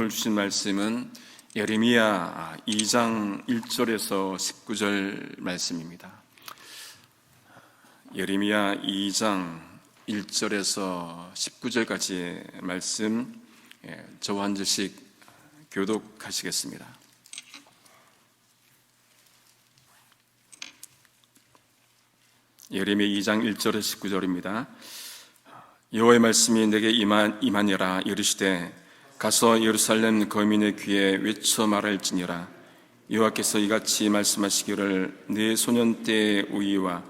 오늘 주신 말씀은 예레미야 2장 1절에서 19절 말씀입니다. 예레미야 2장 1절에서 19절까지의 말씀 저와 한 절씩 교독하시겠습니다. 예레미야 2장 1절에서 19절입니다. 여호와의 말씀이 내게 임하니라. 이르시되 가서 예루살렘 거민의 귀에 외쳐 말할지니라. 여호와께서 이같이 말씀하시기를 내 소년 때의 우위와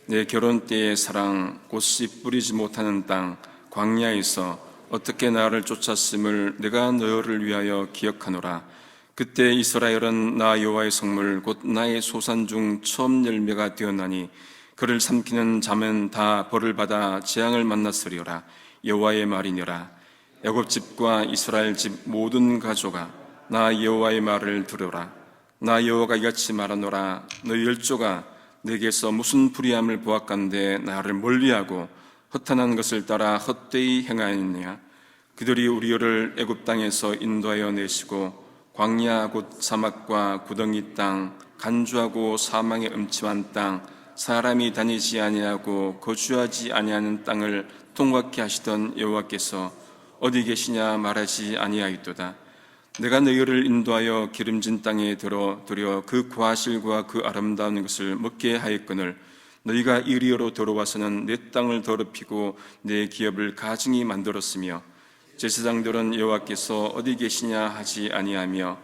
내 결혼 때의 사랑 곧 씨 뿌리지 못하는 땅 광야에서 어떻게 나를 쫓았음을 내가 너를 위하여 기억하노라. 그때 이스라엘은 나 여호와의 성물 곧 나의 소산 중 처음 열매가 되었나니 그를 삼키는 자면 다 벌을 받아 재앙을 만났으리라. 여호와의 말이니라. 야곱 집과 이스라엘 집 모든 가족아 나 여호와의 말을 들으라. 나 여호와가 이같이 말하노라. 너희 열조가 내게서 무슨 불의함을 보았건대 나를 멀리하고 허탄한 것을 따라 헛되이 행하였느냐. 그들이 우리를 애굽 땅에서 인도하여 내시고 광야 곧 사막과 구덩이 땅 간주하고 사망의 음침한 땅 사람이 다니지 아니하고 거주하지 아니하는 땅을 통과케 하시던 여호와께서 어디 계시냐 말하지 아니하였도다. 내가 너희를 인도하여 기름진 땅에 들여 그 과실과 그 아름다운 것을 먹게 하였거늘 너희가 이리로 들어와서는 내 땅을 더럽히고 내 기업을 가증히 만들었으며 제사장들은 여호와께서 어디 계시냐 하지 아니하며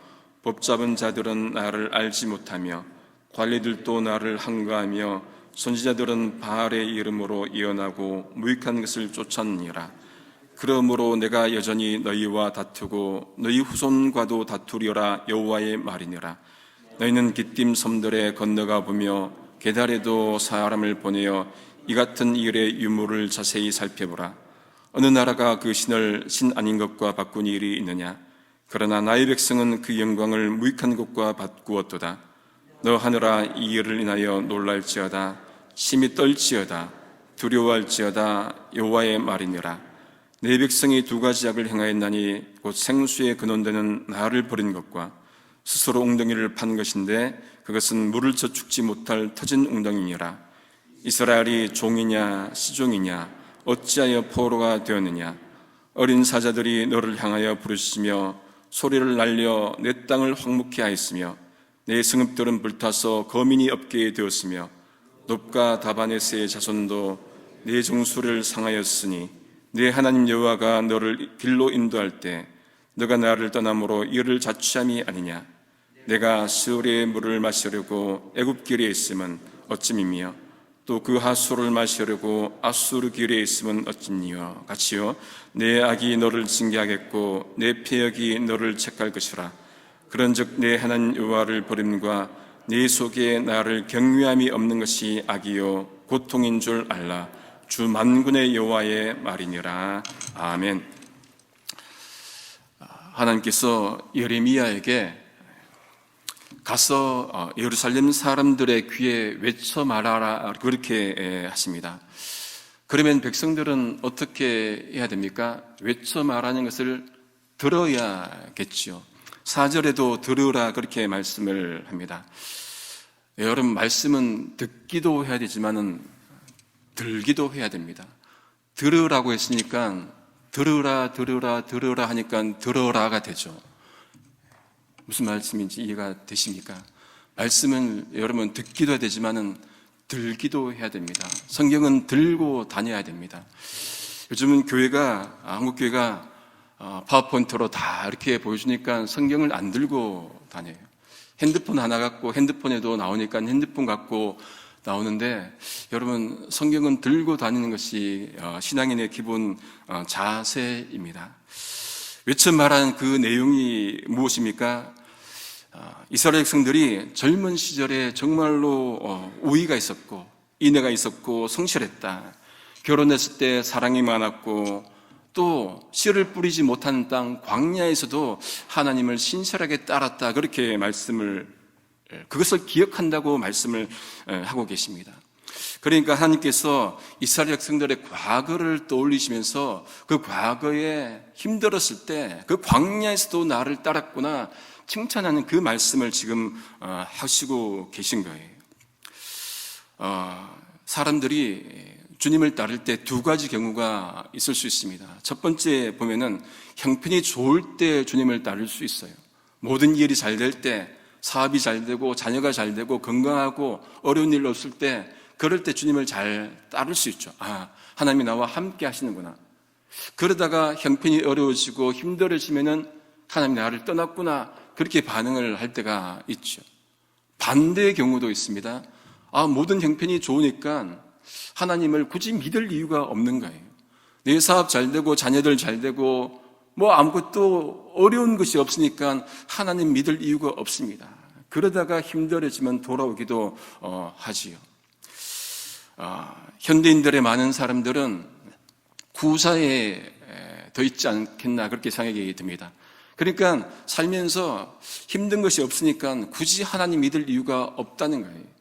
법잡은 자들은 나를 알지 못하며 관리들도 나를 항거하며 선지자들은 바알의 이름으로 예언하고 무익한 것을 쫓았느니라. 그러므로 내가 여전히 너희와 다투고 너희 후손과도 다투리라. 여호와의 말이니라. 너희는 기띔 섬들에 건너가 보며 게달에도 사람을 보내어 이 같은 일의 유무를 자세히 살펴보라. 어느 나라가 그 신을 신 아닌 것과 바꾼 일이 있느냐. 그러나 나의 백성은 그 영광을 무익한 것과 바꾸었도다. 너 하늘아 이 일을 인하여 놀랄지어다. 심히 떨지어다. 두려워할지어다. 여호와의 말이니라. 내 백성이 두 가지 악을 행하였나니 곧 생수에 근원되는 나를 버린 것과 스스로 웅덩이를 판 것인데 그것은 물을 저축지 못할 터진 웅덩이니라. 이스라엘이 종이냐 시종이냐 어찌하여 포로가 되었느냐. 어린 사자들이 너를 향하여 부르시며 소리를 날려 내 땅을 황무케 하였으며 내 성읍들은 불타서 거민이 없게 되었으며 놉과 다바네스의 자손도 내 정수를 상하였으니 내 하나님 여호와가 너를 길로 인도할 때 너가 나를 떠남으로 이를 자취함이 아니냐. 내가 스올의 물을 마시려고 애굽 길에 있음은 어찌미며 또 그 하수를 마시려고 아수르 길에 있음은 어찌니요. 같이요 내 악이 너를 징계하겠고 내 패역이 너를 책할 것이라. 그런즉 내 하나님 여호와를 버림과 네 속에 나를 경외함이 없는 것이 악이요 고통인 줄 알라. 주 만군의 여호와의 말이니라. 아멘. 하나님께서 예레미야에게 가서 예루살렘 사람들의 귀에 외쳐 말하라 그렇게 하십니다. 그러면 백성들은 어떻게 해야 됩니까? 외쳐 말하는 것을 들어야겠지요. 4절에도 들으라 그렇게 말씀을 합니다. 여러분 말씀은 듣기도 해야 되지만은 들기도 해야 됩니다. 들으라고 했으니까 들으라 하니까 들어라가 되죠. 무슨 말씀인지 이해가 되십니까? 말씀은 여러분 듣기도 해야 되지만은 들기도 해야 됩니다. 성경은 들고 다녀야 됩니다. 요즘은 한국 교회가 파워포인트로 다 이렇게 보여주니까 성경을 안 들고 다녀요. 핸드폰 하나 갖고 핸드폰에도 나오니까 핸드폰 갖고 나오는데 여러분 성경은 들고 다니는 것이 신앙인의 기본 자세입니다. 외쳐 말하는 그 내용이 무엇입니까? 이스라엘 백성들이 젊은 시절에 정말로 우위가 있었고 인애가 있었고 성실했다. 결혼했을 때 사랑이 많았고 또 씨를 뿌리지 못하는 땅 광야에서도 하나님을 신실하게 따랐다. 그렇게 그것을 기억한다고 말씀을 하고 계십니다. 그러니까 하나님께서 이스라엘 백성들의 과거를 떠올리시면서 그 과거에 힘들었을 때 그 광야에서도 나를 따랐구나 칭찬하는 그 말씀을 지금 하시고 계신 거예요. 사람들이 주님을 따를 때 두 가지 경우가 있을 수 있습니다. 첫 번째 보면은 형편이 좋을 때 주님을 따를 수 있어요. 모든 일이 잘 될 때, 사업이 잘 되고 자녀가 잘 되고 건강하고 어려운 일 없을 때, 그럴 때 주님을 잘 따를 수 있죠. 하나님이 나와 함께 하시는구나. 그러다가 형편이 어려워지고 힘들어지면은 하나님이 나를 떠났구나, 그렇게 반응을 할 때가 있죠. 반대의 경우도 있습니다. 모든 형편이 좋으니까 하나님을 굳이 믿을 이유가 없는 거예요. 내 사업 잘 되고 자녀들 잘 되고 아무것도 어려운 것이 없으니까 하나님 믿을 이유가 없습니다. 그러다가 힘들어지면 돌아오기도 하지요. 현대인들의 많은 사람들은 구사에 더 있지 않겠나 그렇게 생각이 듭니다. 그러니까 살면서 힘든 것이 없으니까 굳이 하나님 믿을 이유가 없다는 거예요.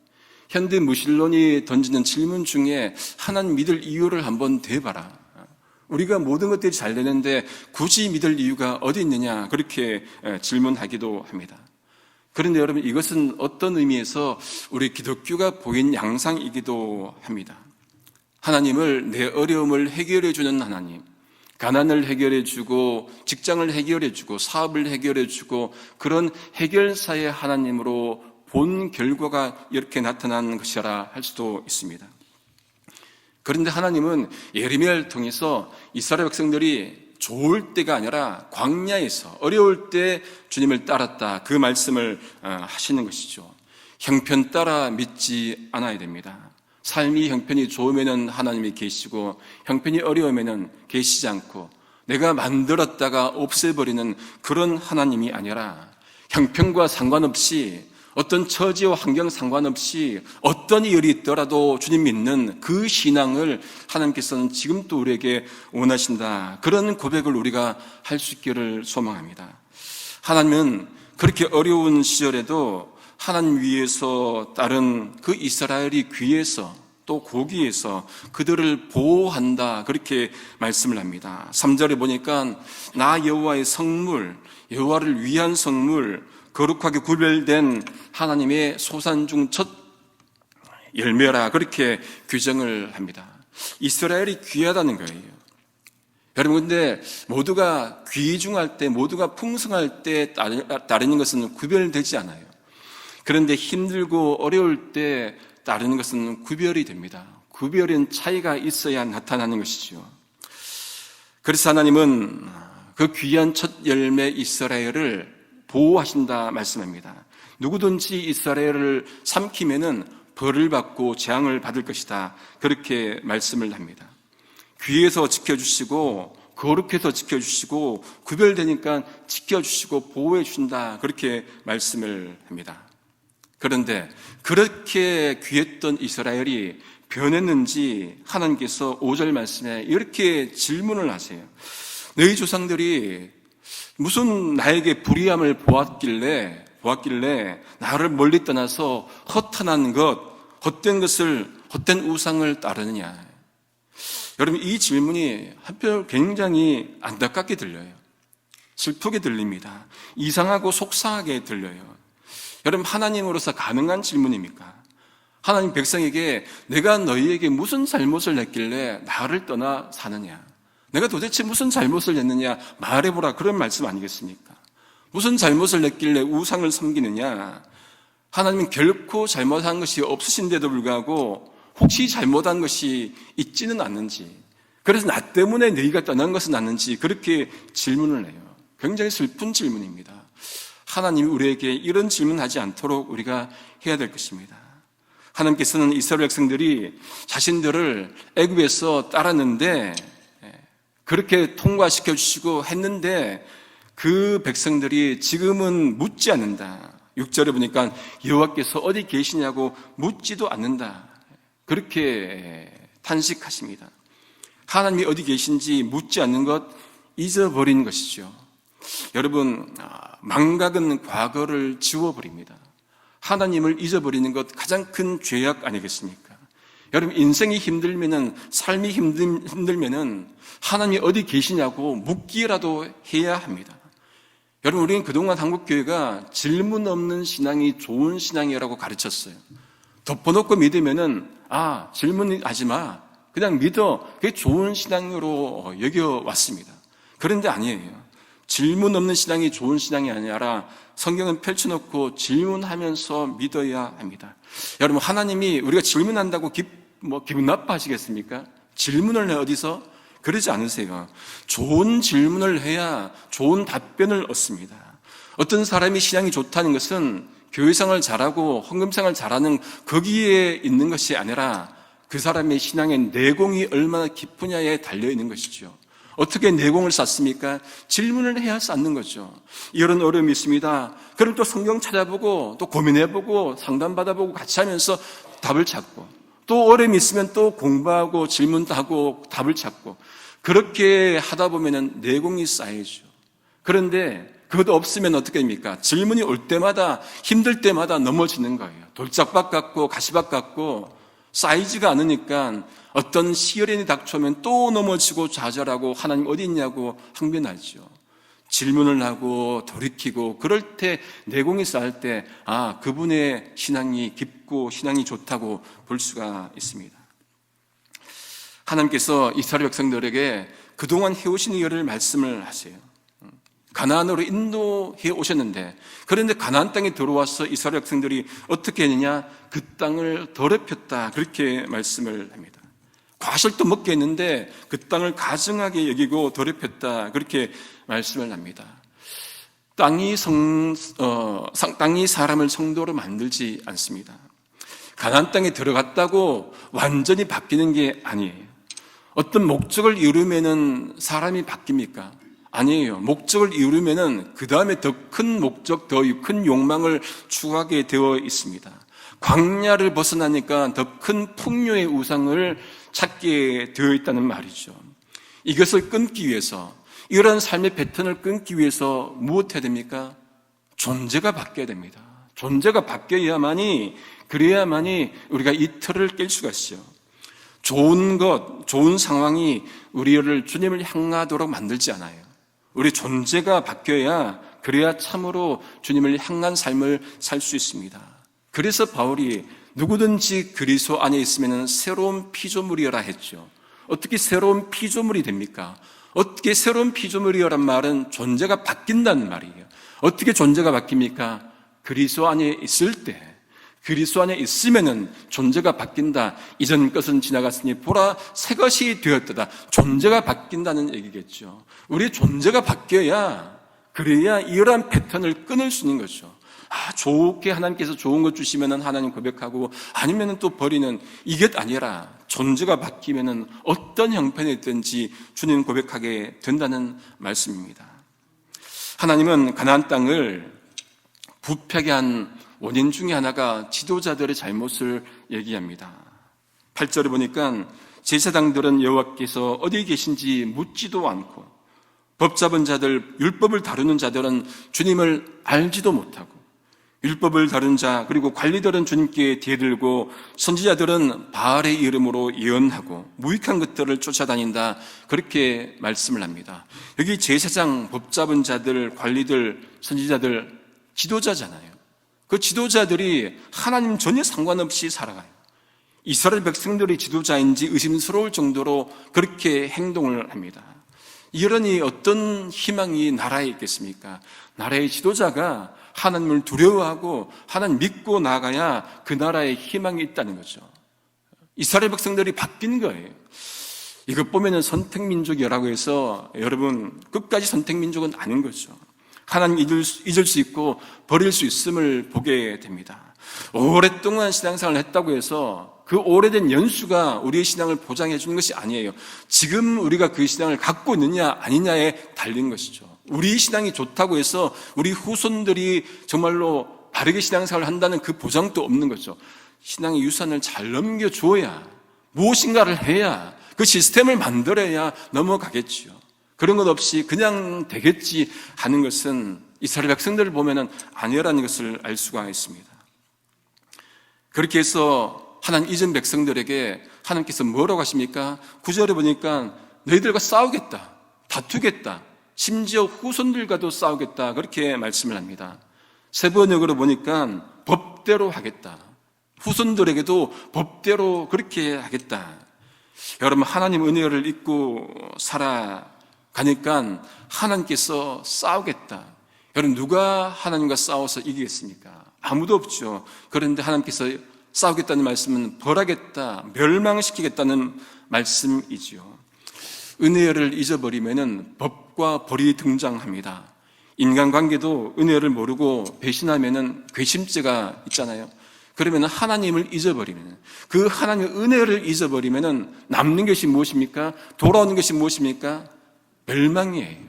현대 무신론이 던지는 질문 중에 하나님 믿을 이유를 한번 대봐라. 우리가 모든 것들이 잘 되는데 굳이 믿을 이유가 어디 있느냐 그렇게 질문하기도 합니다. 그런데 여러분, 이것은 어떤 의미에서 우리 기독교가 보인 양상이기도 합니다. 하나님을 내 어려움을 해결해 주는 하나님, 가난을 해결해 주고 직장을 해결해 주고 사업을 해결해 주고 그런 해결사의 하나님으로 본 결과가 이렇게 나타난 것이라 할 수도 있습니다. 그런데 하나님은 예레미야를 통해서 이스라엘 백성들이 좋을 때가 아니라 광야에서 어려울 때 주님을 따랐다, 그 말씀을 하시는 것이죠. 형편 따라 믿지 않아야 됩니다. 삶이 형편이 좋으면 하나님이 계시고 형편이 어려우면 계시지 않고 내가 만들었다가 없애버리는 그런 하나님이 아니라 형편과 상관없이 어떤 처지와 환경 상관없이 어떤 일이 있더라도 주님 믿는 그 신앙을 하나님께서는 지금도 우리에게 원하신다. 그런 고백을 우리가 할 수 있기를 소망합니다. 하나님은 그렇게 어려운 시절에도 하나님 위에서 따른 그 이스라엘이 귀에서 또 고기에서 그들을 보호한다, 그렇게 말씀을 합니다. 3절에 보니까 나 여호와의 성물, 여호와를 위한 성물, 거룩하게 구별된 하나님의 소산 중 첫 열매라, 그렇게 규정을 합니다. 이스라엘이 귀하다는 거예요. 여러분, 근데 모두가 귀중할 때, 모두가 풍성할 때 따르는 것은 구별되지 않아요. 그런데 힘들고 어려울 때 따르는 것은 구별이 됩니다. 구별은 차이가 있어야 나타나는 것이죠. 그래서 하나님은 그 귀한 첫 열매 이스라엘을 보호하신다 말씀합니다. 누구든지 이스라엘을 삼키면은 벌을 받고 재앙을 받을 것이다, 그렇게 말씀을 합니다. 귀에서 지켜주시고 거룩해서 지켜주시고 구별되니까 지켜주시고 보호해 주신다, 그렇게 말씀을 합니다. 그런데 그렇게 귀했던 이스라엘이 변했는지 하나님께서 5절 말씀에 이렇게 질문을 하세요. 너희 조상들이 무슨 나에게 불의함을 보았길래 나를 멀리 떠나서 허탄한 것, 헛된 것을, 헛된 우상을 따르느냐. 여러분, 이 질문이 한편 굉장히 안타깝게 들려요. 슬프게 들립니다. 이상하고 속상하게 들려요. 여러분, 하나님으로서 가능한 질문입니까? 하나님 백성에게 내가 너희에게 무슨 잘못을 했길래 나를 떠나 사느냐? 내가 도대체 무슨 잘못을 했느냐 말해보라, 그런 말씀 아니겠습니까? 무슨 잘못을 했길래 우상을 섬기느냐? 하나님은 결코 잘못한 것이 없으신데도 불구하고 혹시 잘못한 것이 있지는 않는지, 그래서 나 때문에 너희가 떠난 것은 아는지 그렇게 질문을 해요. 굉장히 슬픈 질문입니다. 하나님이 우리에게 이런 질문하지 않도록 우리가 해야 될 것입니다. 하나님께서는 이스라엘 백성들이 자신들을 애굽에서 따랐는데 그렇게 통과시켜 주시고 했는데 그 백성들이 지금은 묻지 않는다. 6절에 보니까 여호와께서 어디 계시냐고 묻지도 않는다, 그렇게 탄식하십니다. 하나님이 어디 계신지 묻지 않는 것, 잊어버린 것이죠. 여러분, 망각은 과거를 지워버립니다. 하나님을 잊어버리는 것 가장 큰 죄악 아니겠습니까? 여러분, 인생이 힘들면은, 삶이 힘들면은 하나님이 어디 계시냐고 묻기라도 해야 합니다. 여러분, 우리는 그동안 한국교회가 질문 없는 신앙이 좋은 신앙이라고 가르쳤어요. 덮어놓고 믿으면은, 질문하지 마. 그냥 믿어. 그게 좋은 신앙으로 여겨왔습니다. 그런데 아니에요. 질문 없는 신앙이 좋은 신앙이 아니라 성경은 펼쳐놓고 질문하면서 믿어야 합니다. 여러분, 하나님이 우리가 질문한다고 기분 나빠하시겠습니까? 질문을 해 어디서? 그러지 않으세요. 좋은 질문을 해야 좋은 답변을 얻습니다. 어떤 사람이 신앙이 좋다는 것은 교회생활 잘하고 헌금생활 잘하는 거기에 있는 것이 아니라 그 사람의 신앙의 내공이 얼마나 깊으냐에 달려있는 것이죠. 어떻게 내공을 쌓습니까? 질문을 해야 쌓는 거죠. 이런 어려움이 있습니다. 그럼 또 성경 찾아보고 또 고민해보고 상담받아보고 같이 하면서 답을 찾고, 또 어려움이 있으면 또 공부하고 질문도 하고 답을 찾고, 그렇게 하다 보면은 내공이 쌓이죠. 그런데 그것도 없으면 어떻게 됩니까? 질문이 올 때마다, 힘들 때마다 넘어지는 거예요. 돌짝밭 같고 가시밭 같고 쌓이지가 않으니까 어떤 시련이 닥쳐오면 또 넘어지고 좌절하고 하나님 어디 있냐고 항변하죠. 질문을 하고 돌이키고 그럴 때 내공이 쌓일 때 그분의 신앙이 깊고 신앙이 좋다고 볼 수가 있습니다. 하나님께서 이스라엘 백성들에게 그동안 해오신 일을 말씀을 하세요. 가나안으로 인도해 오셨는데, 그런데 가나안 땅에 들어와서 이스라엘 백성들이 어떻게 했느냐? 그 땅을 더럽혔다, 그렇게 말씀을 합니다. 과실도 먹게 했는데 그 땅을 가증하게 여기고 더럽혔다, 그렇게 말씀을 합니다. 땅이 사람을 성도로 만들지 않습니다. 가나안 땅에 들어갔다고 완전히 바뀌는 게 아니에요. 어떤 목적을 이루면은 사람이 바뀝니까? 아니에요. 목적을 이루면은 그 다음에 더 큰 목적, 더 큰 욕망을 추구하게 되어 있습니다. 광야를 벗어나니까 더 큰 풍요의 우상을 찾게 되어 있다는 말이죠. 이것을 끊기 위해서, 이런 삶의 패턴을 끊기 위해서 무엇 해야 됩니까? 존재가 바뀌어야 됩니다. 존재가 바뀌어야만이, 그래야만이 우리가 이 틀을 깰 수가 있어요. 좋은 것, 좋은 상황이 우리를 주님을 향하도록 만들지 않아요. 우리 존재가 바뀌어야, 그래야 참으로 주님을 향한 삶을 살 수 있습니다. 그래서 바울이 누구든지 그리스도 안에 있으면 새로운 피조물이라 했죠. 어떻게 새로운 피조물이 됩니까? 어떻게 새로운 피조물이란 말은 존재가 바뀐다는 말이에요. 어떻게 존재가 바뀝니까? 그리스도 안에 있을 때, 그리스도 안에 있으면은 존재가 바뀐다. 이전 것은 지나갔으니 보라 새 것이 되었다. 존재가 바뀐다는 얘기겠죠. 우리의 존재가 바뀌어야, 그래야 이러한 패턴을 끊을 수 있는 거죠. 좋게 하나님께서 좋은 것 주시면은 하나님 고백하고, 아니면은 또 버리는, 이게 아니라 존재가 바뀌면은 어떤 형편이든지 주님 고백하게 된다는 말씀입니다. 하나님은 가나안 땅을 부패하게 한 원인 중에 하나가 지도자들의 잘못을 얘기합니다. 8절에 보니까 제사장들은 여호와께서 어디 계신지 묻지도 않고, 법 잡은 자들, 율법을 다루는 자들은 주님을 알지도 못하고, 율법을 다룬 자, 그리고 관리들은 주님께 대들고, 선지자들은 바알의 이름으로 예언하고 무익한 것들을 쫓아다닌다, 그렇게 말씀을 합니다. 여기 제사장, 법 잡은 자들, 관리들, 선지자들, 지도자잖아요. 그 지도자들이 하나님 전혀 상관없이 살아가요. 이스라엘 백성들이 지도자인지 의심스러울 정도로 그렇게 행동을 합니다. 이러니 어떤 희망이 나라에 있겠습니까? 나라의 지도자가 하나님을 두려워하고 하나님 믿고 나가야 그 나라에 희망이 있다는 거죠. 이스라엘 백성들이 바뀐 거예요. 이것 보면은 선택민족이라고 해서, 여러분, 끝까지 선택민족은 아닌 거죠. 하나님 잊을 수 있고 버릴 수 있음을 보게 됩니다. 오랫동안 신앙생활을 했다고 해서 그 오래된 연수가 우리의 신앙을 보장해 주는 것이 아니에요. 지금 우리가 그 신앙을 갖고 있느냐 아니냐에 달린 것이죠. 우리 신앙이 좋다고 해서 우리 후손들이 정말로 바르게 신앙생활을 한다는 그 보장도 없는 거죠. 신앙의 유산을 잘 넘겨줘야, 무엇인가를 해야, 그 시스템을 만들어야 넘어가겠지요. 그런 것 없이 그냥 되겠지 하는 것은 이스라엘 백성들을 보면은 아니라는 것을 알 수가 있습니다. 그렇게 해서 하나님 이전 백성들에게 하나님께서 뭐라고 하십니까? 9절에 보니까 너희들과 싸우겠다, 다투겠다, 심지어 후손들과도 싸우겠다, 그렇게 말씀을 합니다. 세번역으로 보니까 법대로 하겠다, 후손들에게도 법대로 그렇게 하겠다. 여러분, 하나님 은혜를 잊고 살아가니까 하나님께서 싸우겠다. 여러분, 누가 하나님과 싸워서 이기겠습니까? 아무도 없죠. 그런데 하나님께서 싸우겠다는 말씀은 벌하겠다, 멸망시키겠다는 말씀이지요. 은혜를 잊어버리면은 법과 벌이 등장합니다. 인간관계도 은혜를 모르고 배신하면은 괘씸죄가 있잖아요. 그러면 하나님을 잊어버리면, 그 하나님의 은혜를 잊어버리면 남는 것이 무엇입니까? 돌아오는 것이 무엇입니까? 멸망이에요.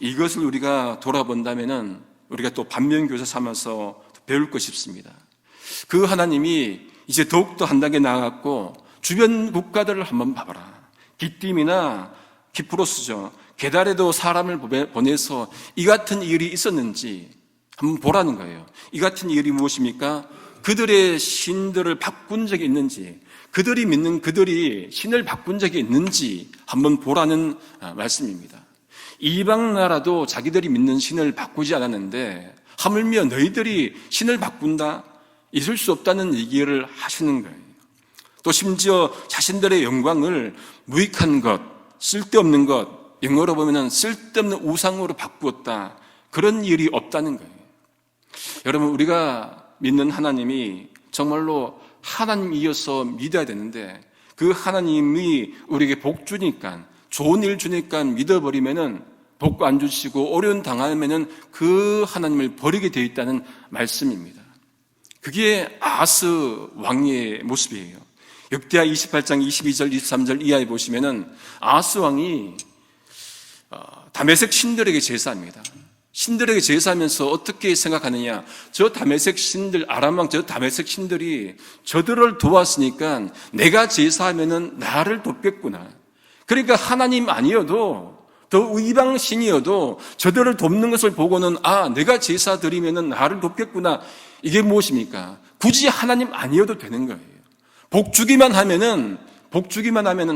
이것을 우리가 돌아본다면 우리가 또 반면교사 삼아서 배울 것이 있습니다. 그 하나님이 이제 더욱더 한 단계 나아갔고, 주변 국가들을 한번 봐봐라. 기띔이나 키프로스죠. 게달에도 사람을 보내서 이 같은 일이 있었는지 한번 보라는 거예요. 이 같은 일이 무엇입니까? 그들의 신들을 바꾼 적이 있는지, 그들이 믿는 그들이 신을 바꾼 적이 있는지 한번 보라는 말씀입니다. 이방 나라도 자기들이 믿는 신을 바꾸지 않았는데 하물며 너희들이 신을 바꾼다? 있을 수 없다는 얘기를 하시는 거예요. 또 심지어 자신들의 영광을 무익한 것, 쓸데없는 것, 영어로 보면 쓸데없는 우상으로 바꾸었다, 그런 일이 없다는 거예요. 여러분, 우리가 믿는 하나님이 정말로 하나님이어서 믿어야 되는데, 그 하나님이 우리에게 복 주니까, 좋은 일 주니까 믿어버리면은 복 안 주시고 어려운 당하면은 그 하나님을 버리게 되어 있다는 말씀입니다. 그게 아하스 왕의 모습이에요. 역대하 28장 22절 23절 이하에 보시면은 아하스 왕이 다메섹 신들에게 제사합니다. 신들에게 제사하면서 어떻게 생각하느냐? 저 다메섹 신들, 아람 왕 저 다메섹 신들이 저들을 도왔으니까 내가 제사하면은 나를 돕겠구나. 그러니까 하나님 아니어도, 더 이방 신이어도 저들을 돕는 것을 보고는 내가 제사 드리면은 나를 돕겠구나. 이게 무엇입니까? 굳이 하나님 아니어도 되는 거예요. 복 주기만 하면은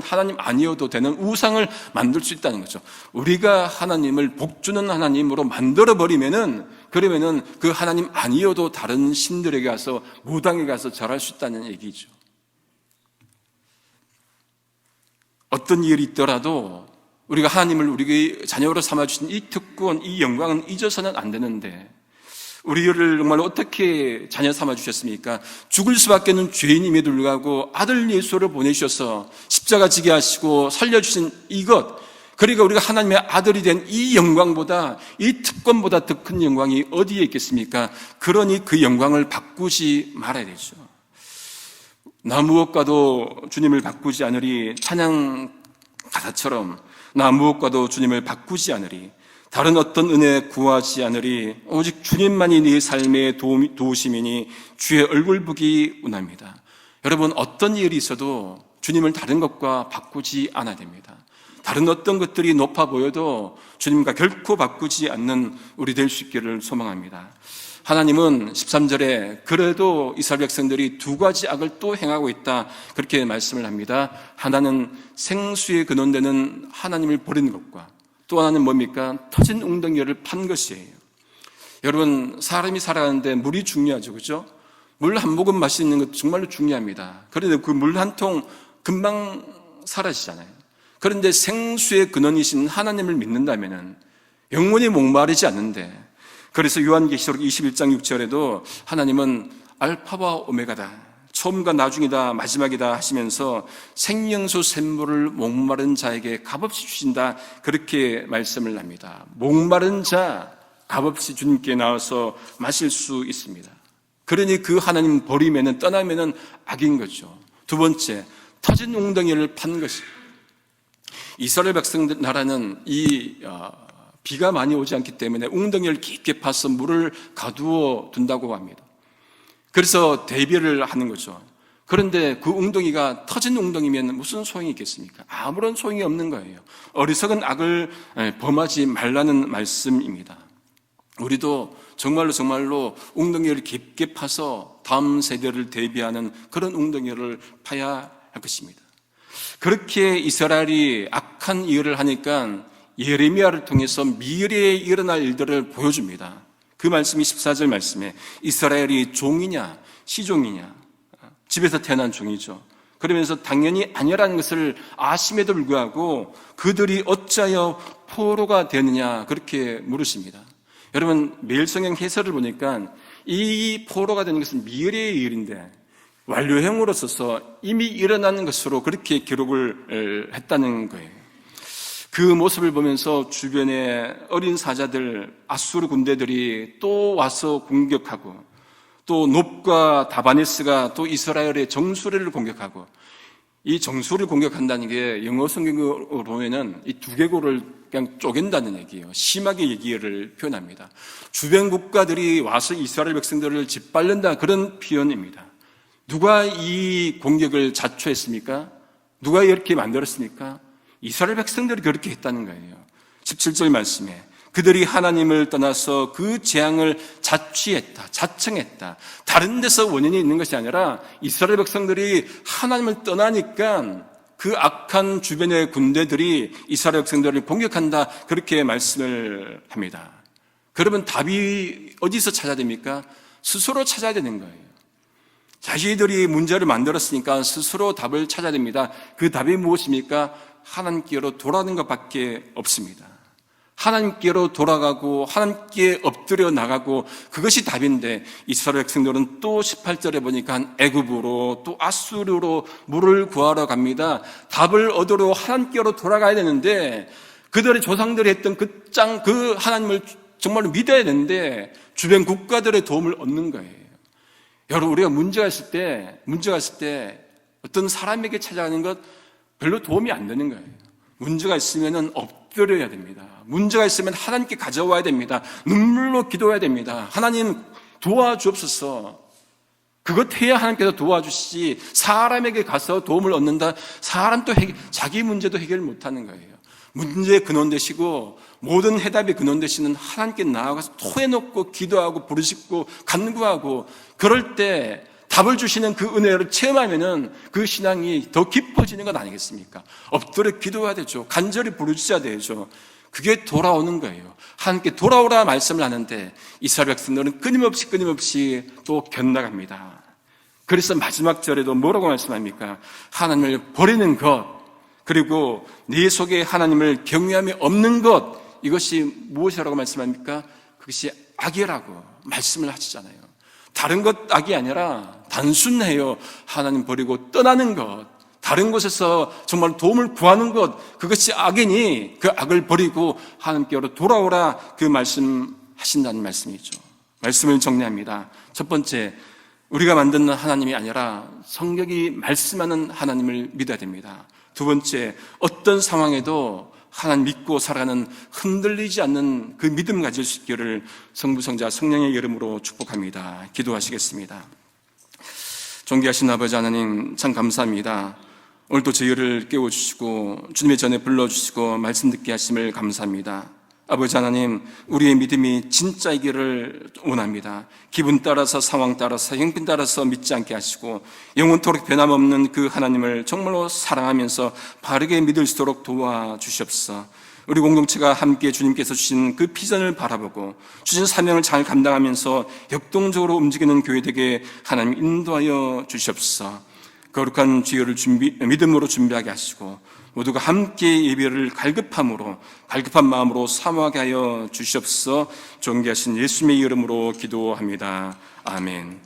하나님 아니어도 되는 우상을 만들 수 있다는 거죠. 우리가 하나님을 복 주는 하나님으로 만들어버리면은, 그러면은 그 하나님 아니어도 다른 신들에게 가서, 무당에 가서 절할 수 있다는 얘기죠. 어떤 일이 있더라도 우리가 하나님을 우리의 자녀로 삼아주신 이 특권, 이 영광은 잊어서는 안 되는데, 우리를 정말 어떻게 자녀 삼아주셨습니까? 죽을 수밖에 없는 죄인임에도 불구하고 아들 예수를 보내주셔서 십자가 지게 하시고 살려주신 이것, 그러니까 우리가 하나님의 아들이 된 이 영광보다, 이 특권보다 더 큰 영광이 어디에 있겠습니까? 그러니 그 영광을 바꾸지 말아야 되죠. 나 무엇과도 주님을 바꾸지 않으리, 찬양 가사처럼 나 무엇과도 주님을 바꾸지 않으리, 다른 어떤 은혜 구하지 않으리, 오직 주님만이 네 삶의 도우심이니 주의 얼굴 보기 원합니다. 여러분, 어떤 일이 있어도 주님을 다른 것과 바꾸지 않아야 됩니다. 다른 어떤 것들이 높아 보여도 주님과 결코 바꾸지 않는 우리 될 수 있기를 소망합니다. 하나님은 13절에 그래도 이스라엘 백성들이 두 가지 악을 또 행하고 있다, 그렇게 말씀을 합니다. 하나는 생수의 근원되는 하나님을 버리는 것과, 또 하나는 뭡니까? 터진 웅덩이를 판 것이에요. 여러분, 사람이 살아가는데 물이 중요하죠, 그렇죠? 물 한 모금 마시는 것 정말로 중요합니다. 그런데 그 물 한 통 금방 사라지잖아요. 그런데 생수의 근원이신 하나님을 믿는다면은 영원히 목마르지 않는데, 그래서 요한계시록 21장 6절에도 하나님은 알파와 오메가다, 처음과 나중이다, 마지막이다 하시면서 생명수 샘물을 목마른 자에게 값없이 주신다, 그렇게 말씀을 합니다. 목마른 자 값없이 주님께 나와서 마실 수 있습니다. 그러니 그 하나님 버리면은, 떠나면은 악인 거죠. 두 번째, 터진 웅덩이를 판 것이, 이스라엘 백성들 나라는 비가 많이 오지 않기 때문에 웅덩이를 깊게 파서 물을 가두어 둔다고 합니다. 그래서 대비를 하는 거죠. 그런데 그 웅덩이가 터진 웅덩이면 무슨 소용이 있겠습니까? 아무런 소용이 없는 거예요. 어리석은 악을 범하지 말라는 말씀입니다. 우리도 정말로 웅덩이를 깊게 파서 다음 세대를 대비하는 그런 웅덩이를 파야 할 것입니다. 그렇게 이스라엘이 악한 일을 하니까 예레미야를 통해서 미래에 일어날 일들을 보여줍니다. 그 말씀이 14절 말씀에 이스라엘이 종이냐 시종이냐, 집에서 태어난 종이죠. 그러면서 당연히 아니라는 것을 아심에도 불구하고 그들이 어찌하여 포로가 되느냐 그렇게 물으십니다. 여러분 매일 성경 해설을 보니까 이 포로가 되는 것은 미래의 일인데 완료형으로 써서 이미 일어나는 것으로 그렇게 기록을 했다는 거예요. 그 모습을 보면서 주변의 어린 사자들, 아수르 군대들이 또 와서 공격하고 또 놉과 다바네스가 또 이스라엘의 정수리를 공격하고, 이 정수리를 공격한다는 게 영어 성경으로 보면은 이 두개골을 그냥 쪼갠다는 얘기예요. 심하게 얘기를 표현합니다. 주변 국가들이 와서 이스라엘 백성들을 짓밟는다 그런 표현입니다. 누가 이 공격을 자초했습니까? 누가 이렇게 만들었습니까? 이스라엘 백성들이 그렇게 했다는 거예요. 17절 말씀에 그들이 하나님을 떠나서 그 재앙을 자취했다, 자청했다. 다른 데서 원인이 있는 것이 아니라 이스라엘 백성들이 하나님을 떠나니까 그 악한 주변의 군대들이 이스라엘 백성들을 공격한다, 그렇게 말씀을 합니다. 그러면 답이 어디서 찾아야 됩니까? 스스로 찾아야 되는 거예요. 자신들이 문제를 만들었으니까 스스로 답을 찾아야 됩니다. 그 답이 무엇입니까? 하나님께로 돌아가는 것밖에 없습니다. 하나님께로 돌아가고 하나님께 엎드려 나가고, 그것이 답인데 이스라엘 백성들은 또 18절에 보니까 애굽으로 또 아수르로 물을 구하러 갑니다. 답을 얻으러 하나님께로 돌아가야 되는데 그들의 조상들이 했던 그 하나님을 정말로 믿어야 되는데 주변 국가들의 도움을 얻는 거예요. 여러분, 우리가 문제가 있을 때 어떤 사람에게 찾아가는 것 별로 도움이 안 되는 거예요. 문제가 있으면 엎드려야 됩니다. 문제가 있으면 하나님께 가져와야 됩니다. 눈물로 기도해야 됩니다. 하나님 도와주옵소서. 그것 해야 하나님께서 도와주시지, 사람에게 가서 도움을 얻는다, 사람도 자기 문제도 해결 못하는 거예요. 문제의 근원 되시고 모든 해답의 근원 되시는 하나님께 나아가서 토해놓고 기도하고 부르짖고 간구하고, 그럴 때 답을 주시는 그 은혜를 체험하면은 그 신앙이 더 깊어지는 것 아니겠습니까? 엎드려 기도해야 되죠. 간절히 부르짖어야 되죠. 그게 돌아오는 거예요. 하나님께 돌아오라 말씀을 하는데 이스라엘 백성들은 끊임없이 또 견나갑니다. 그래서 마지막 절에도 뭐라고 말씀합니까? 하나님을 버리는 것, 그리고 네 속에 하나님을 경외함이 없는 것, 이것이 무엇이라고 말씀합니까? 그것이 악이라고 말씀을 하시잖아요. 다른 것 악이 아니라 단순해요. 하나님 버리고 떠나는 것, 다른 곳에서 정말 도움을 구하는 것, 그것이 악이니 그 악을 버리고 하나님께로 돌아오라, 그 말씀하신다는 말씀이죠. 말씀을 정리합니다. 첫 번째, 우리가 만드는 하나님이 아니라 성경이 말씀하는 하나님을 믿어야 됩니다. 두 번째, 어떤 상황에도 하나님 믿고 살아가는 흔들리지 않는 그 믿음 가질 수 있기를 성부, 성자, 성령의 이름으로 축복합니다. 기도하시겠습니다. 존귀하신 아버지 하나님, 참 감사합니다. 오늘도 저희를 깨워주시고 주님의 전에 불러주시고 말씀 듣게 하심을 감사합니다. 아버지 하나님, 우리의 믿음이 진짜이기를 원합니다. 기분 따라서, 상황 따라서, 형편 따라서 믿지 않게 하시고 영원토록 변함없는 그 하나님을 정말로 사랑하면서 바르게 믿을 수 있도록 도와주시옵소서. 우리 공동체가 함께 주님께서 주신 그 비전을 바라보고 주신 사명을 잘 감당하면서 역동적으로 움직이는 교회 되게 하나님 인도하여 주시옵소서. 거룩한 주여를 믿음으로 준비하게 하시고 모두가 함께 예배를 갈급한 마음으로 사모하게 하여 주시옵소서. 존귀하신 예수님의 이름으로 기도합니다. 아멘.